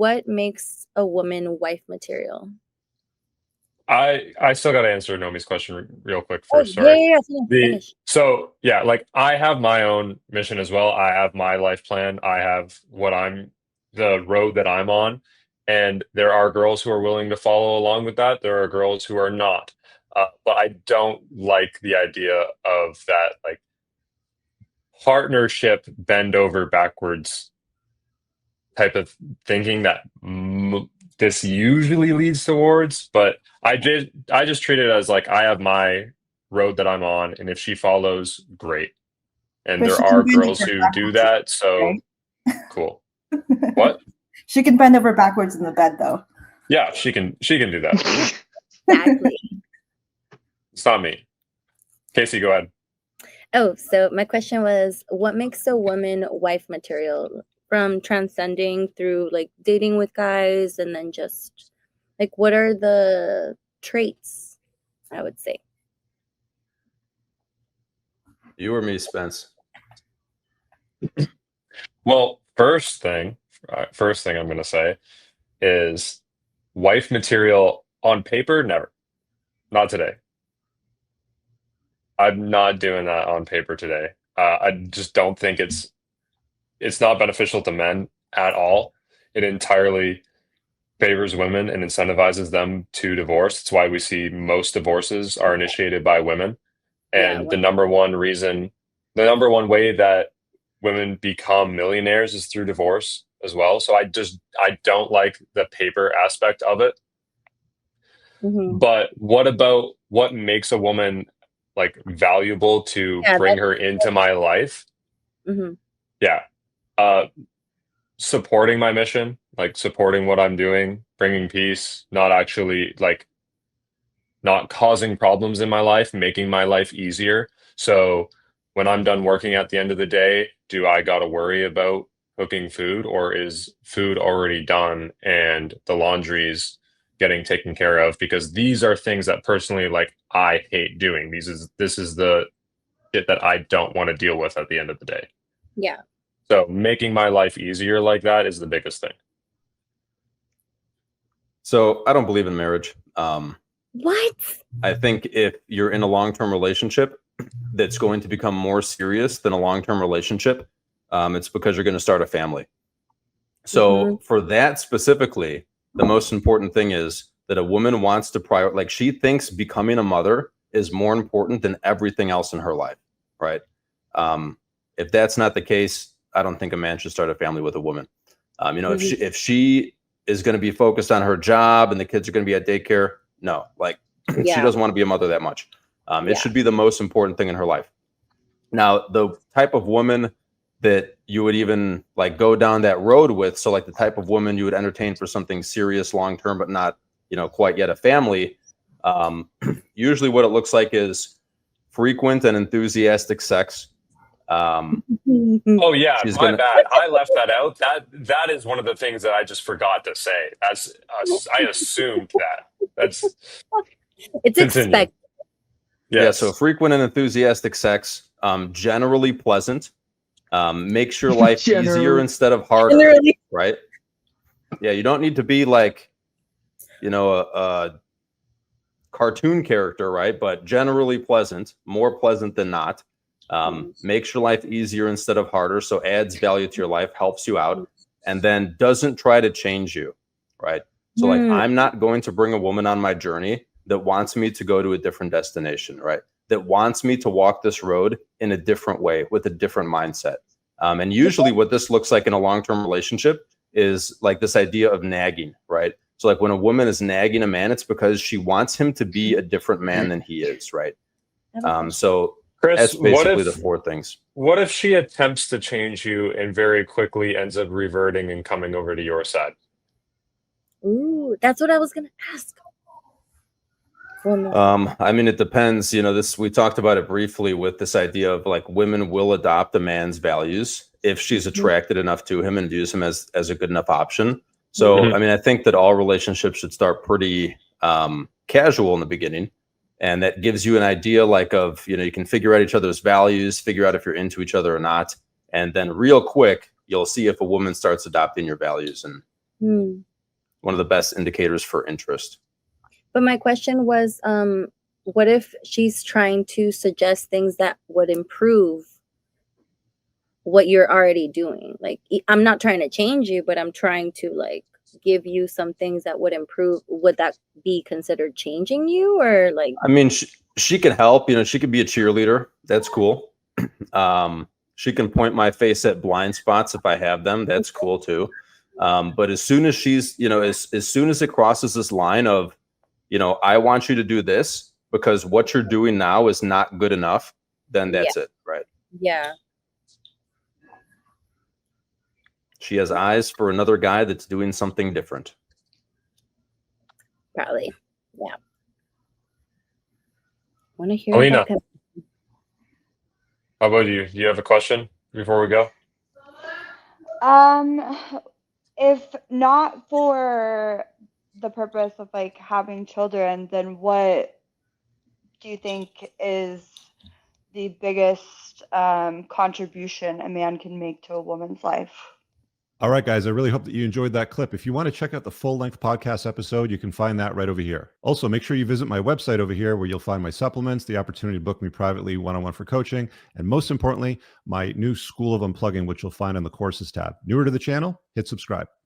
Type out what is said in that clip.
what makes a woman wife material? I still got to answer Nomi's question real quick Oh, first. yeah, Sorry. yeah, yeah. Finish. So yeah, like I have my own mission as well. I have my life plan. I have the road that I'm on, and there are girls who are willing to follow along with that. There are girls who are not. But I don't like the idea of that like partnership bend over backwards type of thinking that this usually leads towards. But I just treat it as like I have my road that I'm on, and if she follows, great. And But there she can are bend girls over who do backwards, that, so right? cool. What? She can bend over backwards in the bed, though. Yeah, she can do that. Exactly. It's not me. Casey, go ahead. Oh, so my question was, what makes a woman wife material? From transcending through like dating with guys, and then just like, what are the traits, I would say? You or me, Spence? Well, first thing I'm going to say is wife material on paper, never. Not today. I'm not doing that on paper today. I just don't think it's not beneficial to men at all. It entirely favors women and incentivizes them to divorce. It's why we see most divorces are initiated by women. And the number one way that women become millionaires is through divorce as well. So I don't like the paper aspect of it. Mm-hmm. But what makes a woman like valuable to bring her into my life? Mm-hmm. Yeah. Supporting my mission, like supporting what I'm doing, bringing peace, not actually like not causing problems in my life, making my life easier. So when I'm done working at the end of the day, do I got to worry about cooking food, or is food already done and the laundry's getting taken care of? Because these are things that personally, like, I hate doing. This is the shit that I don't want to deal with at the end of the day. Yeah. So making my life easier like that is the biggest thing. So I don't believe in marriage. What? I think if you're in a long-term relationship that's going to become more serious than a long-term relationship, it's because you're going to start a family. So for that specifically, the most important thing is that a woman wants to like she thinks becoming a mother is more important than everything else in her life, right? If that's not the case, I don't think a man should start a family with a woman. If she is going to be focused on her job and the kids are going to be at daycare, no, like she doesn't want to be a mother that much. It should be the most important thing in her life. Now, the type of woman that you would even like go down that road with, so like the type of woman you would entertain for something serious long-term, but not, quite yet a family. Usually what it looks like is frequent and enthusiastic sex. Oh yeah, my bad. I left that out. That is one of the things that I just forgot to say. I assumed that. That's it's expected. Yes. Yeah, so frequent and enthusiastic sex, generally pleasant, makes your life easier instead of harder, right? Yeah, you don't need to be like, a cartoon character, right? But generally pleasant, more pleasant than not. Makes your life easier instead of harder, so adds value to your life, helps you out, and then doesn't try to change you, right? So like, I'm not going to bring a woman on my journey that wants me to go to a different destination, right? That wants me to walk this road in a different way with a different mindset. And usually what this looks like in a long-term relationship is like this idea of nagging, right? So like when a woman is nagging a man, it's because she wants him to be a different man than he is, right? So Chris, that's basically the four things. What if she attempts to change you and very quickly ends up reverting and coming over to your side? Ooh, that's what I was going to ask. I mean, it depends. We talked about it briefly with this idea of like women will adopt a man's values if she's attracted enough to him and views him as a good enough option. So, I mean, I think that all relationships should start pretty casual in the beginning. And that gives you an idea like of, you can figure out each other's values, figure out if you're into each other or not. And then real quick, you'll see if a woman starts adopting your values. And Hmm. One of the best indicators for interest. But my question was, what if she's trying to suggest things that would improve what you're already doing? Like, I'm not trying to change you, but I'm trying to like give you some things that would improve. Would that be considered changing you, or like? I mean, she can help. You know, she could be a cheerleader. That's cool. She can point my face at blind spots if I have them. That's cool too. But as soon as she's, you know, as soon as it crosses this line of, you know, I want you to do this because what you're doing now is not good enough, then that's it, right? Yeah. She has eyes for another guy that's doing something different. Probably. Yeah. Want to hear Alina, about how about you? Do you have a question before we go? If not for the purpose of like having children, then what do you think is the biggest contribution a man can make to a woman's life? All right, guys, I really hope that you enjoyed that clip. If you want to check out the full-length podcast episode, you can find that right over here. Also, make sure you visit my website over here where you'll find my supplements, the opportunity to book me privately one-on-one for coaching, and most importantly, my new School of Unplugging, which you'll find on the courses tab. Newer to the channel, hit subscribe.